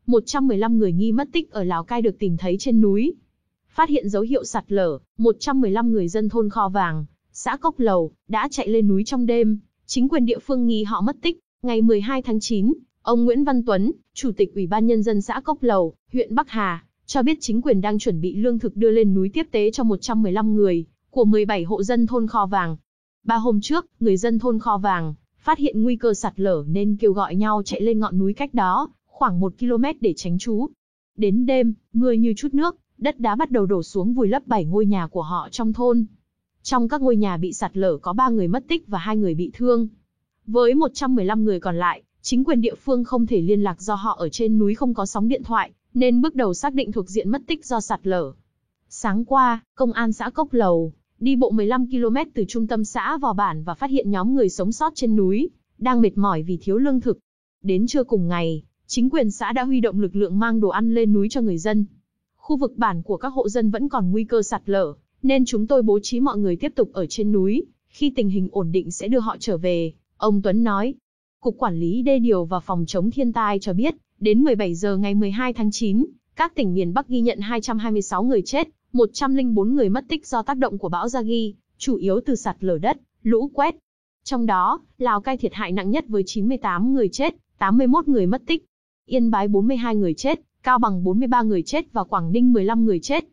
115 người nghi mất tích ở Lào Cai được tìm thấy trên núi. Phát hiện dấu hiệu sạt lở, 115 người dân thôn Kho Vàng, xã Cốc Lầu, đã chạy lên núi trong đêm. Chính quyền địa phương nghi họ mất tích. Ngày 12 tháng 9, ông Nguyễn Văn Tuấn, Chủ tịch Ủy ban Nhân dân xã Cốc Lầu, huyện Bắc Hà, cho biết chính quyền đang chuẩn bị lương thực đưa lên núi tiếp tế cho 115 người, của 17 hộ dân thôn Kho Vàng. 3 hôm trước, người dân thôn Kho Vàng phát hiện nguy cơ sạt lở nên kêu gọi nhau chạy lên ngọn núi cách đó, khoảng 1 km để tránh trú. Đến đêm, mưa như trút nước, đất đá bắt đầu đổ xuống vùi lấp 7 ngôi nhà của họ trong thôn. Trong các ngôi nhà bị sạt lở có 3 người mất tích và 2 người bị thương. Với 115 người còn lại, chính quyền địa phương không thể liên lạc do họ ở trên núi không có sóng điện thoại, nên bước đầu xác định thuộc diện mất tích do sạt lở. Sáng qua, Công an xã Cốc Lầu đi bộ 15 km từ trung tâm xã vào bản và phát hiện nhóm người sống sót trên núi, đang mệt mỏi vì thiếu lương thực. Đến trưa cùng ngày, chính quyền xã đã huy động lực lượng mang đồ ăn lên núi cho người dân. Khu vực bản của các hộ dân vẫn còn nguy cơ sạt lở, nên chúng tôi bố trí mọi người tiếp tục ở trên núi, khi tình hình ổn định sẽ đưa họ trở về, ông Tuấn nói. Cục Quản lý Đê điều và Phòng chống thiên tai cho biết, đến 17 giờ ngày 12 tháng 9, các tỉnh miền Bắc ghi nhận 226 người chết, 104 người mất tích do tác động của bão Yagi, chủ yếu từ sạt lở đất, lũ quét. Trong đó, Lào Cai thiệt hại nặng nhất với 98 người chết, 81 người mất tích. Yên Bái 42 người chết, Cao Bằng 43 người chết và Quảng Ninh 15 người chết.